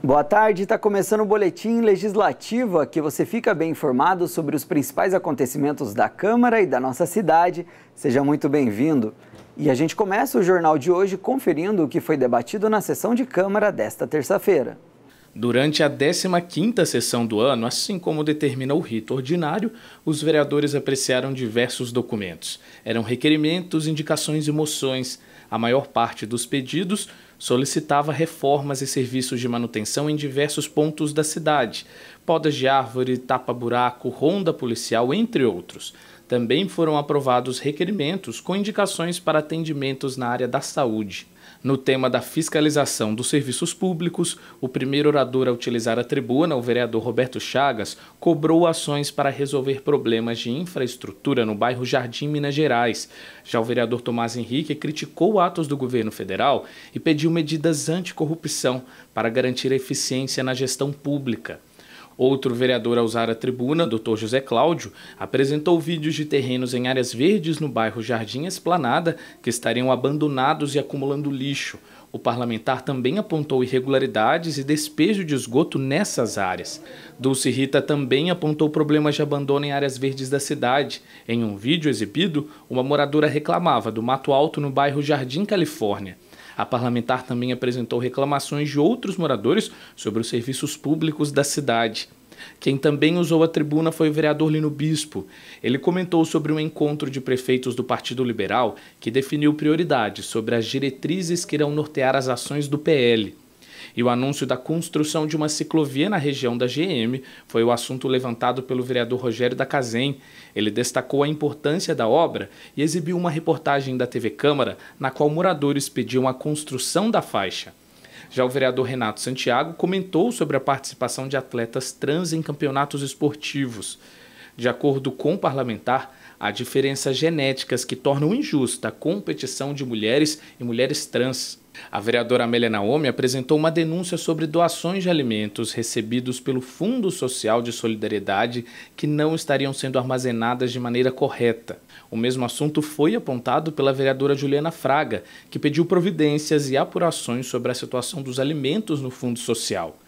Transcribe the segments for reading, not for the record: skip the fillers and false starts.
Boa tarde, está começando o Boletim Legislativo, aqui você fica bem informado sobre os principais acontecimentos da Câmara e da nossa cidade. Seja muito bem-vindo. E a gente começa o jornal de hoje conferindo o que foi debatido na sessão de Câmara desta terça-feira. Durante a 15ª sessão do ano, assim como determina o rito ordinário, os vereadores apreciaram diversos documentos. Eram requerimentos, indicações e moções. A maior parte dos pedidos solicitava reformas e serviços de manutenção em diversos pontos da cidade, podas de árvore, tapa-buraco, ronda policial, entre outros. Também foram aprovados requerimentos com indicações para atendimentos na área da saúde. No tema da fiscalização dos serviços públicos, o primeiro orador a utilizar a tribuna, o vereador Roberto Chagas, cobrou ações para resolver problemas de infraestrutura no bairro Jardim, Minas Gerais. Já o vereador Tomás Henrique criticou atos do governo federal e pediu medidas anticorrupção para garantir a eficiência na gestão pública. Outro vereador a usar a tribuna, Dr. José Cláudio, apresentou vídeos de terrenos em áreas verdes no bairro Jardim Esplanada que estariam abandonados e acumulando lixo. O parlamentar também apontou irregularidades e despejo de esgoto nessas áreas. Dulce Rita também apontou problemas de abandono em áreas verdes da cidade. Em um vídeo exibido, uma moradora reclamava do mato alto no bairro Jardim Califórnia. A parlamentar também apresentou reclamações de outros moradores sobre os serviços públicos da cidade. Quem também usou a tribuna foi o vereador Lino Bispo. Ele comentou sobre um encontro de prefeitos do Partido Liberal que definiu prioridades sobre as diretrizes que irão nortear as ações do PL. E o anúncio da construção de uma ciclovia na região da GM foi o assunto levantado pelo vereador Rogério da Cazem. Ele destacou a importância da obra e exibiu uma reportagem da TV Câmara na qual moradores pediam a construção da faixa. Já o vereador Renato Santiago comentou sobre a participação de atletas trans em campeonatos esportivos. De acordo com o parlamentar, há diferenças genéticas que tornam injusta a competição de mulheres e mulheres trans. A vereadora Amélia Naomi apresentou uma denúncia sobre doações de alimentos recebidos pelo Fundo Social de Solidariedade que não estariam sendo armazenadas de maneira correta. O mesmo assunto foi apontado pela vereadora Juliana Fraga, que pediu providências e apurações sobre a situação dos alimentos no Fundo Social.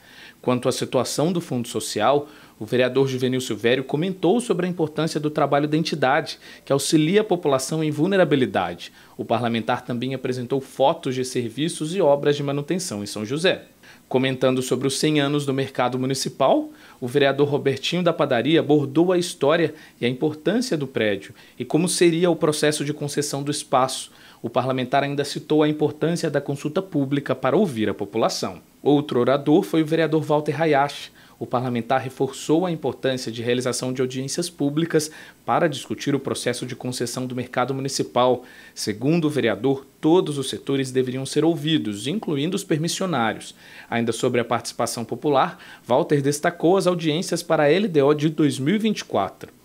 Quanto à situação do Fundo Social, o vereador Juvenil Silvério comentou sobre a importância do trabalho da entidade, que auxilia a população em vulnerabilidade. O parlamentar também apresentou fotos de serviços e obras de manutenção em São José. Comentando sobre os 100 anos do mercado municipal, o vereador Robertinho da Padaria abordou a história e a importância do prédio e como seria o processo de concessão do espaço. O parlamentar ainda citou a importância da consulta pública para ouvir a população. Outro orador foi o vereador Walter Hayashi. O parlamentar reforçou a importância de realização de audiências públicas para discutir o processo de concessão do mercado municipal. Segundo o vereador, todos os setores deveriam ser ouvidos, incluindo os permissionários. Ainda sobre a participação popular, Walter destacou as audiências para a LDO de 2024.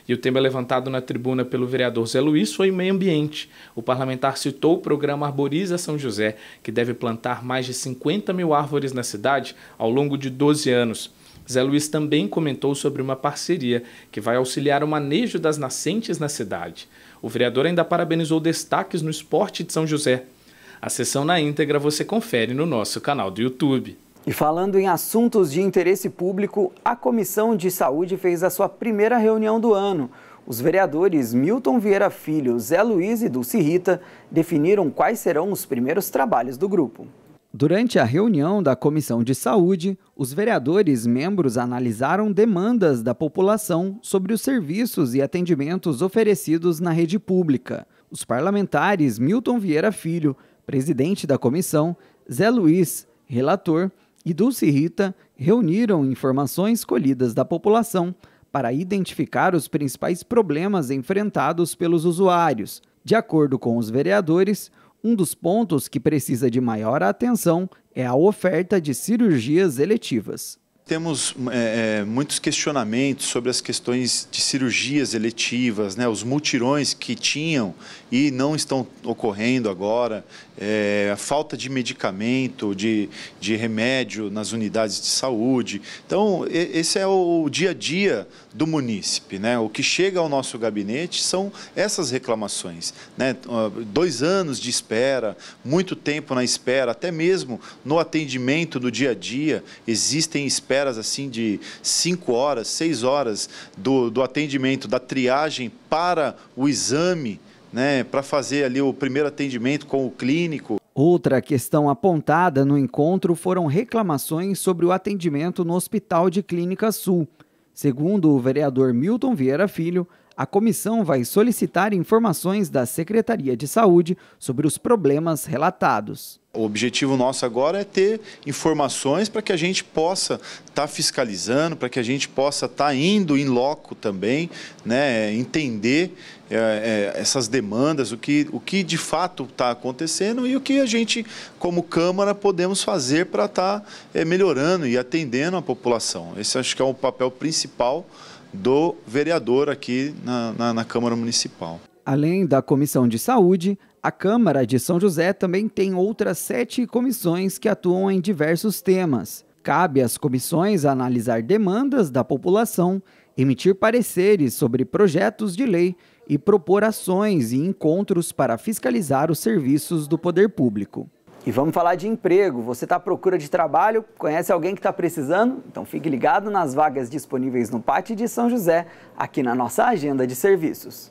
E o tema levantado na tribuna pelo vereador Zé Luiz foi meio ambiente. O parlamentar citou o programa Arboriza São José, que deve plantar mais de 50 mil árvores na cidade ao longo de 12 anos. Zé Luiz também comentou sobre uma parceria que vai auxiliar o manejo das nascentes na cidade. O vereador ainda parabenizou destaques no esporte de São José. A sessão na íntegra você confere no nosso canal do YouTube. E falando em assuntos de interesse público, a Comissão de Saúde fez a sua primeira reunião do ano. Os vereadores Milton Vieira Filho, Zé Luiz e Dulce Rita definiram quais serão os primeiros trabalhos do grupo. Durante a reunião da Comissão de Saúde, os vereadores membros analisaram demandas da população sobre os serviços e atendimentos oferecidos na rede pública. Os parlamentares Milton Vieira Filho, presidente da comissão, Zé Luiz, relator, e Dulce Rita reuniram informações colhidas da população para identificar os principais problemas enfrentados pelos usuários. De acordo com os vereadores, um dos pontos que precisa de maior atenção é a oferta de cirurgias eletivas. Temos muitos questionamentos sobre as questões de cirurgias eletivas, né, os mutirões que tinham e não estão ocorrendo agora, a falta de medicamento, de remédio nas unidades de saúde. Então, esse é o dia a dia do munícipe, né? O que chega ao nosso gabinete são essas reclamações, né? 2 anos de espera, muito tempo na espera, até mesmo no atendimento do dia a dia, existem esperas assim de 5 horas, 6 horas do atendimento, da triagem para o exame, né, para fazer ali o primeiro atendimento com o clínico. Outra questão apontada no encontro foram reclamações sobre o atendimento no Hospital de Clínica Sul. Segundo o vereador Milton Vieira Filho, a comissão vai solicitar informações da Secretaria de Saúde sobre os problemas relatados. O objetivo nosso agora é ter informações para que a gente possa estar fiscalizando, para que a gente possa estar indo em loco também, né, entender essas demandas, o que de fato está acontecendo e o que a gente, como Câmara, podemos fazer para estar melhorando e atendendo a população. Esse acho que é o papel principal do vereador aqui na Câmara Municipal. Além da Comissão de Saúde, a Câmara de São José também tem outras 7 comissões que atuam em diversos temas. Cabe às comissões analisar demandas da população, emitir pareceres sobre projetos de lei e propor ações e encontros para fiscalizar os serviços do poder público. E vamos falar de emprego. Você está à procura de trabalho? Conhece alguém que está precisando? Então fique ligado nas vagas disponíveis no PAT de São José, aqui na nossa agenda de serviços.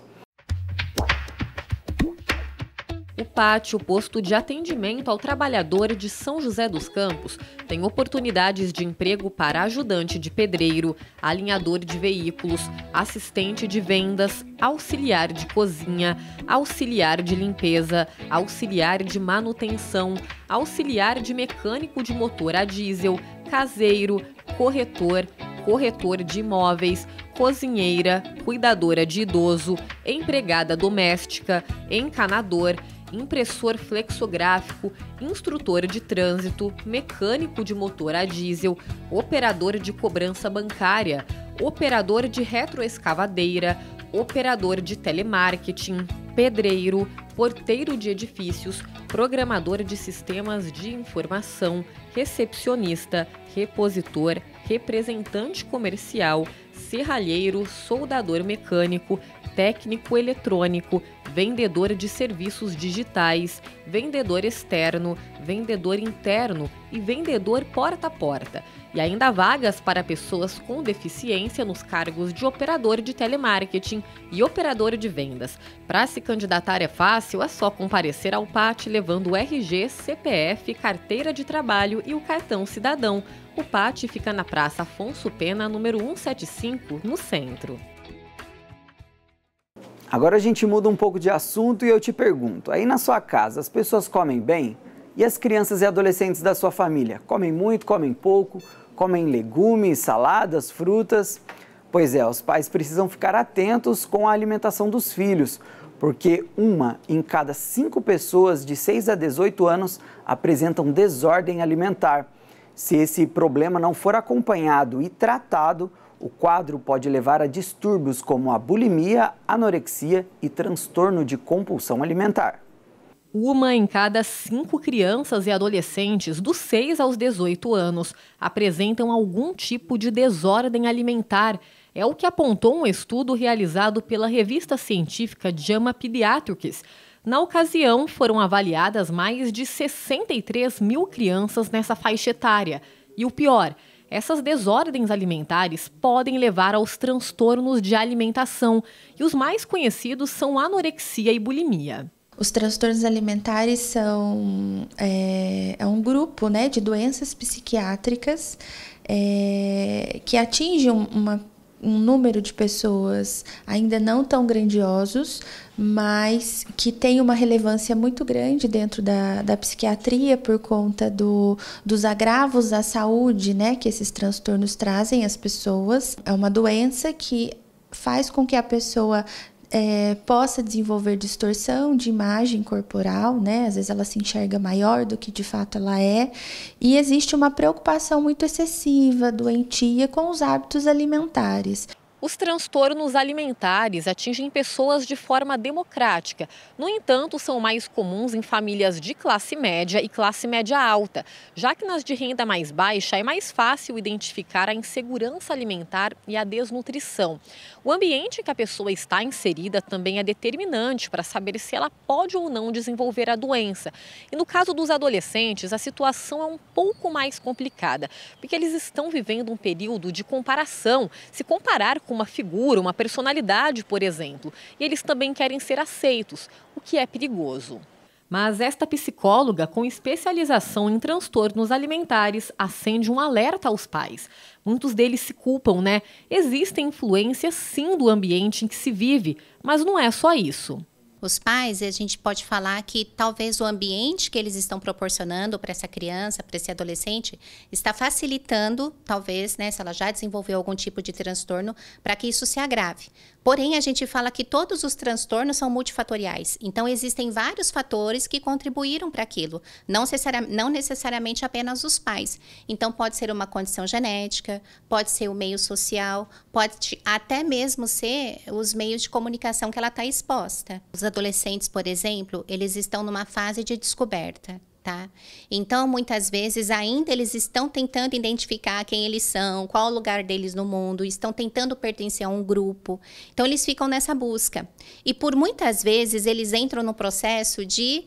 O PAT, o posto de atendimento ao trabalhador de São José dos Campos, tem oportunidades de emprego para ajudante de pedreiro, alinhador de veículos, assistente de vendas, auxiliar de cozinha, auxiliar de limpeza, auxiliar de manutenção, auxiliar de mecânico de motor a diesel, caseiro, corretor de imóveis, cozinheira, cuidadora de idoso, empregada doméstica, encanador, impressor flexográfico, instrutor de trânsito, mecânico de motor a diesel, operador de cobrança bancária, operador de retroescavadeira, operador de telemarketing, pedreiro, porteiro de edifícios, programador de sistemas de informação, recepcionista, repositor, representante comercial, serralheiro, soldador mecânico, técnico eletrônico, vendedor de serviços digitais, vendedor externo, vendedor interno e vendedor porta a porta. E ainda vagas para pessoas com deficiência nos cargos de operador de telemarketing e operador de vendas. Para se candidatar é fácil, é só comparecer ao PAT levando o RG, CPF, carteira de trabalho e o cartão cidadão. O PAT fica na Praça Afonso Pena, número 175, no centro. Agora a gente muda um pouco de assunto e eu te pergunto, aí na sua casa as pessoas comem bem? E as crianças e adolescentes da sua família? Comem muito, comem pouco? Comem legumes, saladas, frutas? Pois é, os pais precisam ficar atentos com a alimentação dos filhos, porque 1 em cada 5 pessoas de 6 a 18 anos apresentam desordem alimentar. Se esse problema não for acompanhado e tratado, o quadro pode levar a distúrbios como a bulimia, anorexia e transtorno de compulsão alimentar. 1 em cada 5 crianças e adolescentes dos 6 aos 18 anos apresentam algum tipo de desordem alimentar. É o que apontou um estudo realizado pela revista científica JAMA Pediatrics. Na ocasião, foram avaliadas mais de 63 mil crianças nessa faixa etária. E o pior, essas desordens alimentares podem levar aos transtornos de alimentação, e os mais conhecidos são anorexia e bulimia. Os transtornos alimentares são um grupo, né, de doenças psiquiátricas que atingem um número de pessoas ainda não tão grandiosos, mas que tem uma relevância muito grande dentro da psiquiatria por conta dos agravos à saúde, né, que esses transtornos trazem às pessoas. É uma doença que faz com que a pessoa possa desenvolver distorção de imagem corporal, né? Às vezes ela se enxerga maior do que de fato ela é, e existe uma preocupação muito excessiva, doentia com os hábitos alimentares. Os transtornos alimentares atingem pessoas de forma democrática. No entanto, são mais comuns em famílias de classe média e classe média alta, já que nas de renda mais baixa é mais fácil identificar a insegurança alimentar e a desnutrição. O ambiente em que a pessoa está inserida também é determinante para saber se ela pode ou não desenvolver a doença. E no caso dos adolescentes, a situação é um pouco mais complicada, porque eles estão vivendo um período de comparação, se comparar com uma figura, uma personalidade, por exemplo. E eles também querem ser aceitos, o que é perigoso. Mas esta psicóloga, com especialização em transtornos alimentares, acende um alerta aos pais. Muitos deles se culpam, né? Existem influências, sim, do ambiente em que se vive, mas não é só isso. Os pais, a gente pode falar que talvez o ambiente que eles estão proporcionando para essa criança, para esse adolescente, está facilitando, talvez, né, se ela já desenvolveu algum tipo de transtorno, para que isso se agrave. Porém, a gente fala que todos os transtornos são multifatoriais. Então, existem vários fatores que contribuíram para aquilo. Não necessariamente apenas os pais. Então, pode ser uma condição genética, pode ser o meio social, pode até mesmo ser os meios de comunicação que ela está exposta. Os adolescentes, por exemplo, eles estão numa fase de descoberta. Tá? Então, muitas vezes, ainda eles estão tentando identificar quem eles são, qual o lugar deles no mundo, estão tentando pertencer a um grupo. Então, eles ficam nessa busca. E, por muitas vezes, eles entram no processo de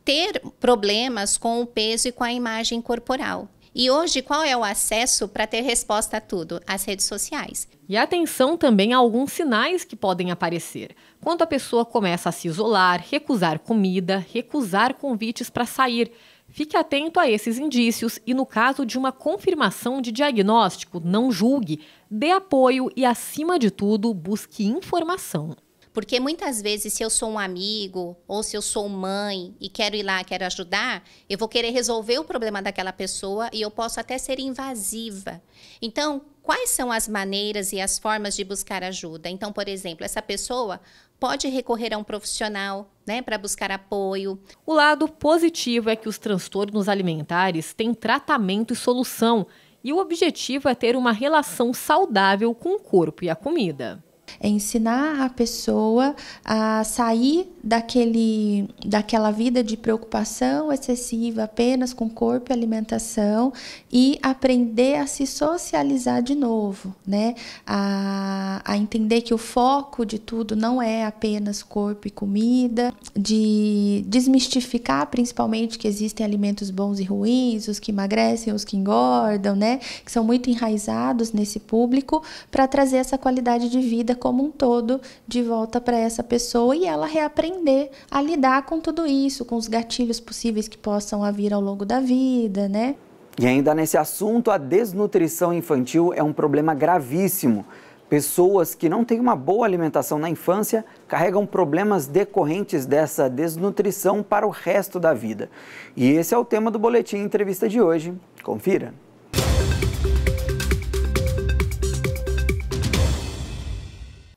ter problemas com o peso e com a imagem corporal. E hoje, qual é o acesso para ter resposta a tudo? As redes sociais. E atenção também a alguns sinais que podem aparecer. Quando a pessoa começa a se isolar, recusar comida, recusar convites para sair. Fique atento a esses indícios e, no caso de uma confirmação de diagnóstico, não julgue, dê apoio e, acima de tudo, busque informação. Porque muitas vezes, se eu sou um amigo ou se eu sou mãe e quero ir lá, quero ajudar, eu vou querer resolver o problema daquela pessoa e eu posso até ser invasiva. Então, quais são as maneiras e as formas de buscar ajuda? Então, por exemplo, essa pessoa pode recorrer a um profissional, né, para buscar apoio. O lado positivo é que os transtornos alimentares têm tratamento e solução, e o objetivo é ter uma relação saudável com o corpo e a comida. É ensinar a pessoa a sair daquela vida de preocupação excessiva apenas com corpo e alimentação e aprender a se socializar de novo, né? A entender que o foco de tudo não é apenas corpo e comida, de desmistificar principalmente que existem alimentos bons e ruins, os que emagrecem, os que engordam, né? Que são muito enraizados nesse público, para trazer essa qualidade de vida como um todo de volta para essa pessoa e ela reaprender a lidar com tudo isso, com os gatilhos possíveis que possam vir ao longo da vida, né? E ainda nesse assunto, a desnutrição infantil é um problema gravíssimo. Pessoas que não têm uma boa alimentação na infância carregam problemas decorrentes dessa desnutrição para o resto da vida. E esse é o tema do Boletim Entrevista de hoje. Confira!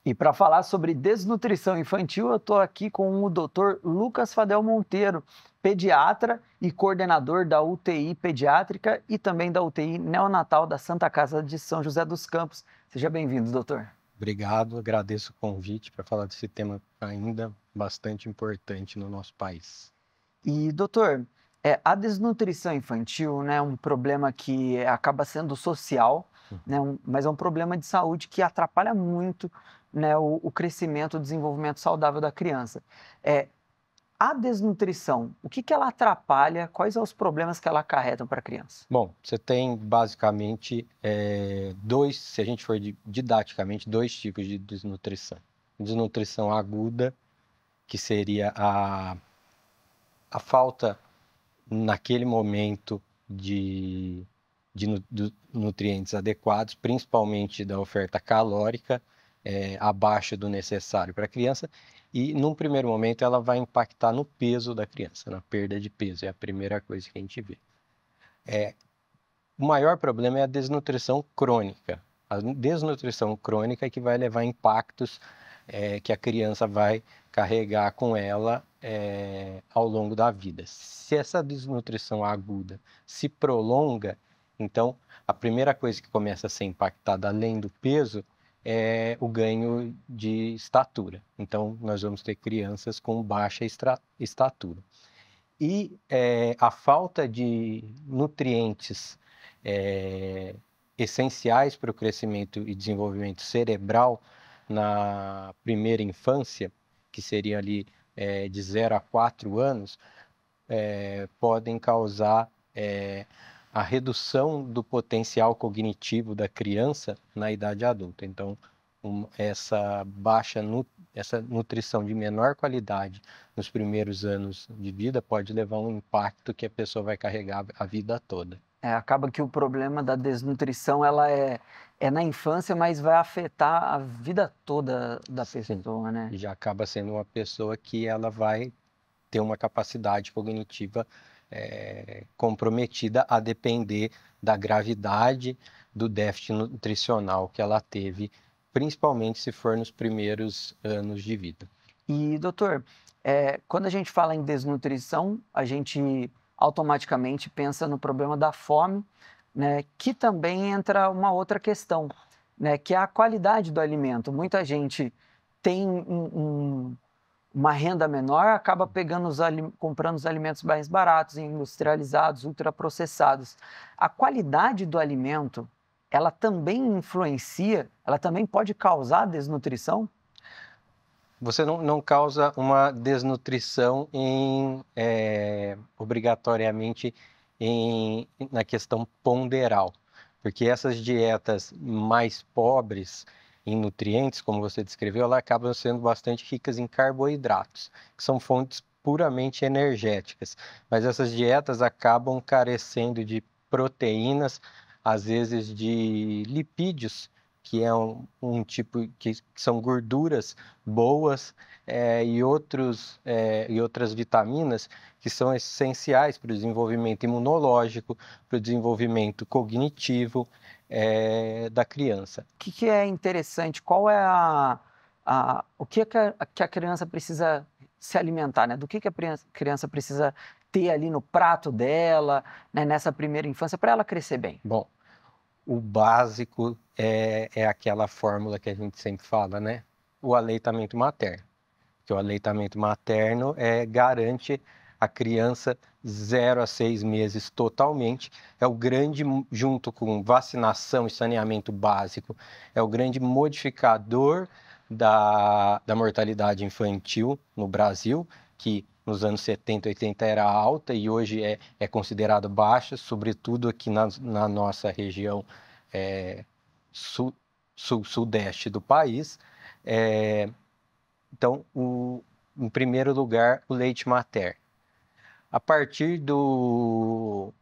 E para falar sobre desnutrição infantil, eu estou aqui com o Dr. Lucas Fadel Monteiro, pediatra e coordenador da UTI pediátrica e também da UTI neonatal da Santa Casa de São José dos Campos. Seja bem-vindo, doutor. Obrigado, agradeço o convite para falar desse tema ainda bastante importante no nosso país. E, doutor, a desnutrição infantil, né, é um problema que acaba sendo social, né, mas é um problema de saúde que atrapalha muito, né, o crescimento, o desenvolvimento saudável da criança. A desnutrição, o que ela atrapalha? Quais são os problemas que ela acarreta para a criança? Bom, você tem basicamente se a gente for didaticamente, dois tipos de desnutrição. Desnutrição aguda, que seria a falta naquele momento de nutrientes adequados, principalmente da oferta calórica, abaixo do necessário para a criança, e num primeiro momento ela vai impactar no peso da criança, na perda de peso, é a primeira coisa que a gente vê. O maior problema é a desnutrição crônica. A desnutrição crônica é que vai levar impactos que a criança vai carregar com ela ao longo da vida. Se essa desnutrição aguda se prolonga, então a primeira coisa que começa a ser impactada, além do peso, é o ganho de estatura. Então, nós vamos ter crianças com baixa estatura. E a falta de nutrientes essenciais para o crescimento e desenvolvimento cerebral na primeira infância, que seria ali de 0 a 4 anos, podem causar a redução do potencial cognitivo da criança na idade adulta. Então, essa nutrição de menor qualidade nos primeiros anos de vida pode levar a um impacto que a pessoa vai carregar a vida toda. Acaba que o problema da desnutrição ela é na infância, mas vai afetar a vida toda da pessoa, né? E já acaba sendo uma pessoa que ela vai ter uma capacidade cognitiva comprometida a depender da gravidade do déficit nutricional que ela teve, principalmente se for nos primeiros anos de vida. E, doutor, quando a gente fala em desnutrição, a gente automaticamente pensa no problema da fome, né, que também entra uma outra questão, né, que é a qualidade do alimento. Muita gente tem uma renda menor, acaba comprando os alimentos mais baratos, industrializados, ultraprocessados. A qualidade do alimento, ela também influencia, ela também pode causar desnutrição? Você não causa uma desnutrição obrigatoriamente na questão ponderal, porque essas dietas mais pobres em nutrientes, como você descreveu, elas acabam sendo bastante ricas em carboidratos, que são fontes puramente energéticas, mas essas dietas acabam carecendo de proteínas, às vezes de lipídios, que é um tipo que são gorduras boas e outras vitaminas que são essenciais para o desenvolvimento imunológico, para o desenvolvimento cognitivo da criança. O que é interessante? Qual é o que a criança precisa se alimentar, né? Do que a criança precisa ter ali no prato dela, né, nessa primeira infância, para ela crescer bem? Bom, o básico é aquela fórmula que a gente sempre fala, né? O aleitamento materno. Que o aleitamento materno garante a criança 0 a 6 meses totalmente. É o grande, junto com vacinação e saneamento básico, é o grande modificador da mortalidade infantil no Brasil, que nos anos 70 e 80 era alta e hoje é considerado baixa, sobretudo aqui na nossa região sudeste do país. Então, em primeiro lugar, o leite materno. A partir dos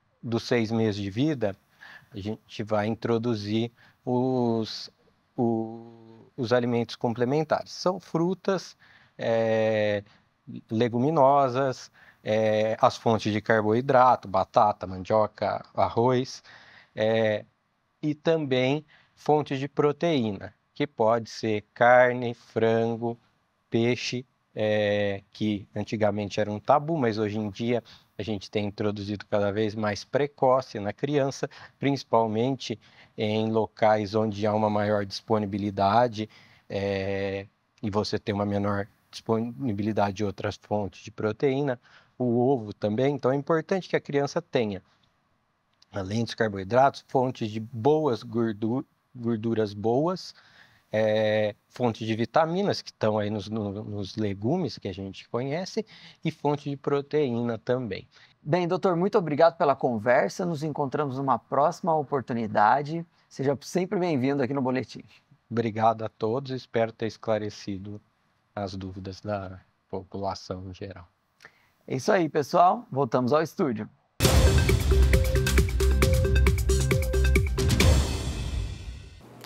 6 meses de vida, a gente vai introduzir os alimentos complementares. São frutas, leguminosas, as fontes de carboidrato, batata, mandioca, arroz, e também fontes de proteína, que pode ser carne, frango, peixe, que antigamente era um tabu, mas hoje em dia a gente tem introduzido cada vez mais precoce na criança, principalmente em locais onde há uma maior disponibilidade e você tem uma menor disponibilidade de outras fontes de proteína, o ovo também. Então é importante que a criança tenha, além dos carboidratos, fontes de boas gorduras boas, fontes de vitaminas que estão aí nos legumes que a gente conhece e fonte de proteína também. Bem, doutor, muito obrigado pela conversa. Nos encontramos numa próxima oportunidade. Seja sempre bem-vindo aqui no Boletim. Obrigado a todos. Espero ter esclarecido as dúvidas da população em geral. É isso aí, pessoal. Voltamos ao estúdio.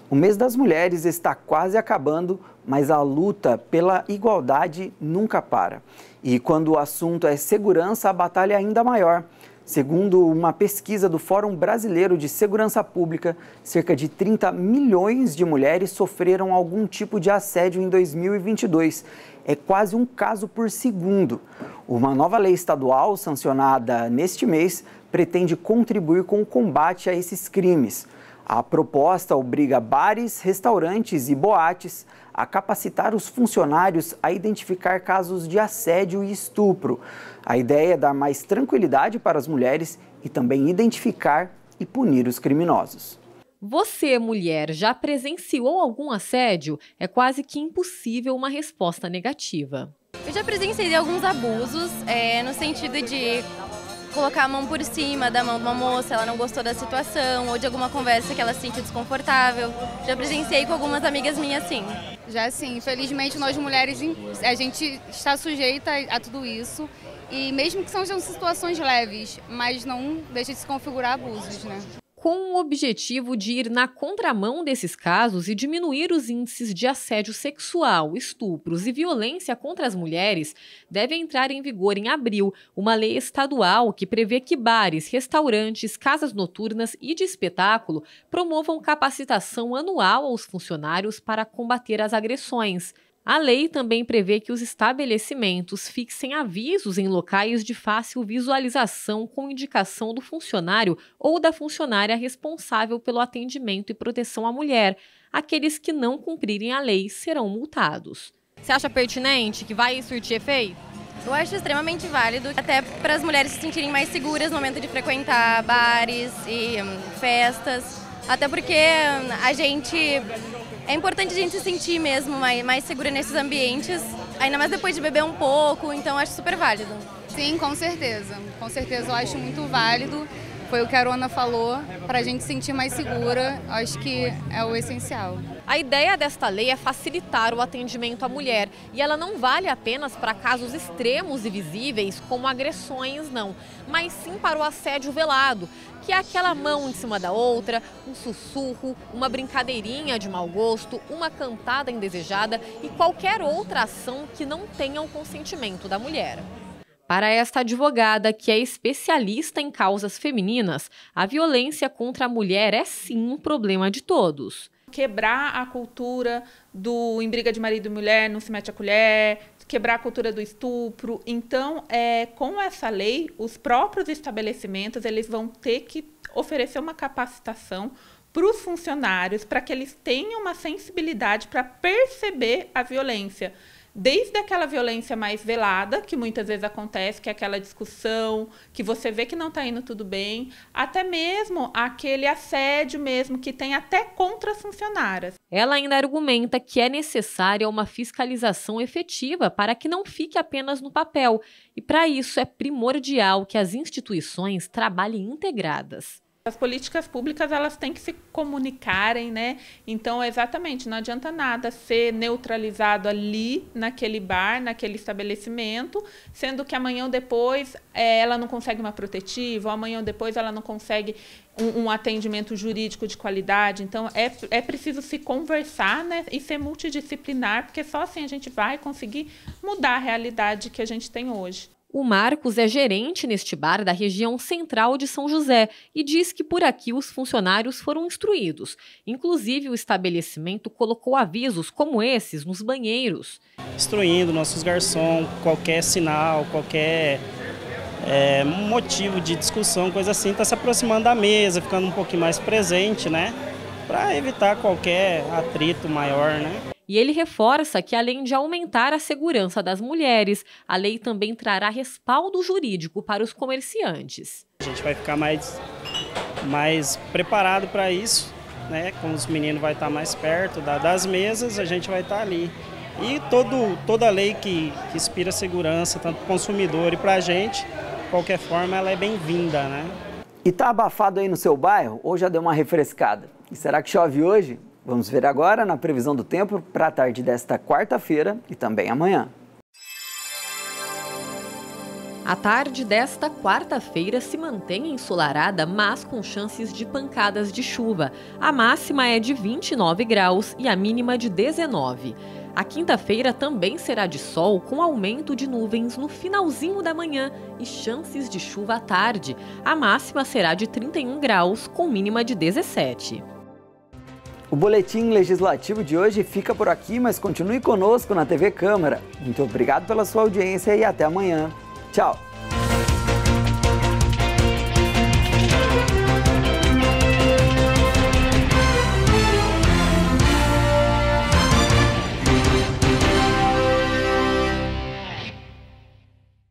O mês das mulheres está quase acabando, mas a luta pela igualdade nunca para. E quando o assunto é segurança, a batalha é ainda maior. Segundo uma pesquisa do Fórum Brasileiro de Segurança Pública, cerca de 30 milhões de mulheres sofreram algum tipo de assédio em 2022. É quase um caso por segundo. Uma nova lei estadual, sancionada neste mês, pretende contribuir com o combate a esses crimes. A proposta obriga bares, restaurantes e boates a capacitar os funcionários a identificar casos de assédio e estupro. A ideia é dar mais tranquilidade para as mulheres e também identificar e punir os criminosos. Você, mulher, já presenciou algum assédio? É quase que impossível uma resposta negativa. Eu já presenciei alguns abusos, no sentido de colocar a mão por cima da mão de uma moça, ela não gostou da situação, ou de alguma conversa que ela se sentiu desconfortável. Já presenciei com algumas amigas minhas, sim. Já sim, infelizmente nós mulheres, a gente está sujeita a tudo isso. E mesmo que sejam situações leves, mas não deixa de se configurar abusos, né? Com o objetivo de ir na contramão desses casos e diminuir os índices de assédio sexual, estupros e violência contra as mulheres, deve entrar em vigor em abril uma lei estadual que prevê que bares, restaurantes, casas noturnas e de espetáculo promovam capacitação anual aos funcionários para combater as agressões. A lei também prevê que os estabelecimentos fixem avisos em locais de fácil visualização com indicação do funcionário ou da funcionária responsável pelo atendimento e proteção à mulher. Aqueles que não cumprirem a lei serão multados. Você acha pertinente, que vai surtir efeito? Eu acho extremamente válido, até para as mulheres se sentirem mais seguras no momento de frequentar bares e festas. Até porque é importante a gente se sentir mesmo mais segura nesses ambientes, ainda mais depois de beber um pouco, então acho super válido. Sim, com certeza eu acho muito válido, foi o que a Arona falou, para a gente se sentir mais segura, acho que é o essencial. A ideia desta lei é facilitar o atendimento à mulher e ela não vale apenas para casos extremos e visíveis como agressões, não, mas sim para o assédio velado, que é aquela mão em cima da outra, um sussurro, uma brincadeirinha de mau gosto, uma cantada indesejada e qualquer outra ação que não tenha o consentimento da mulher. Para esta advogada, que é especialista em causas femininas, a violência contra a mulher é sim um problema de todos. Quebrar a cultura do em briga de marido e mulher, não se mete a colher, quebrar a cultura do estupro. Então, com essa lei, os próprios estabelecimentos eles vão ter que oferecer uma capacitação para os funcionários, para que eles tenham uma sensibilidade para perceber a violência. Desde aquela violência mais velada, que muitas vezes acontece, que é aquela discussão, que você vê que não está indo tudo bem, até mesmo aquele assédio mesmo, que tem até contra as funcionárias. Ela ainda argumenta que é necessária uma fiscalização efetiva para que não fique apenas no papel. E para isso é primordial que as instituições trabalhem integradas. As políticas públicas elas têm que se comunicarem, né? Então, exatamente, não adianta nada ser neutralizado ali naquele bar, naquele estabelecimento, sendo que amanhã ou depois ela não consegue uma protetiva, ou amanhã ou depois ela não consegue um atendimento jurídico de qualidade. Então, é preciso se conversar, né? E ser multidisciplinar, porque só assim a gente vai conseguir mudar a realidade que a gente tem hoje. O Marcos é gerente neste bar da região central de São José e diz que por aqui os funcionários foram instruídos. Inclusive, o estabelecimento colocou avisos como esses nos banheiros. Instruindo nossos garçons, qualquer sinal, qualquer motivo de discussão, coisa assim, está se aproximando da mesa, ficando um pouquinho mais presente, né? Para evitar qualquer atrito maior, né? E ele reforça que, além de aumentar a segurança das mulheres, a lei também trará respaldo jurídico para os comerciantes. A gente vai ficar mais preparado para isso, né? Como os meninos vão estar mais perto das mesas, a gente vai estar ali. E toda lei que inspira segurança, tanto para o consumidor e para a gente, de qualquer forma, ela é bem-vinda, né? E tá abafado aí no seu bairro ou já deu uma refrescada? E será que chove hoje? Vamos ver agora na previsão do tempo para a tarde desta quarta-feira e também amanhã. A tarde desta quarta-feira se mantém ensolarada, mas com chances de pancadas de chuva. A máxima é de 29 graus e a mínima de 19. A quinta-feira também será de sol, com aumento de nuvens no finalzinho da manhã e chances de chuva à tarde. A máxima será de 31 graus, com mínima de 17. O Boletim Legislativo de hoje fica por aqui, mas continue conosco na TV Câmara. Muito obrigado pela sua audiência e até amanhã. Tchau!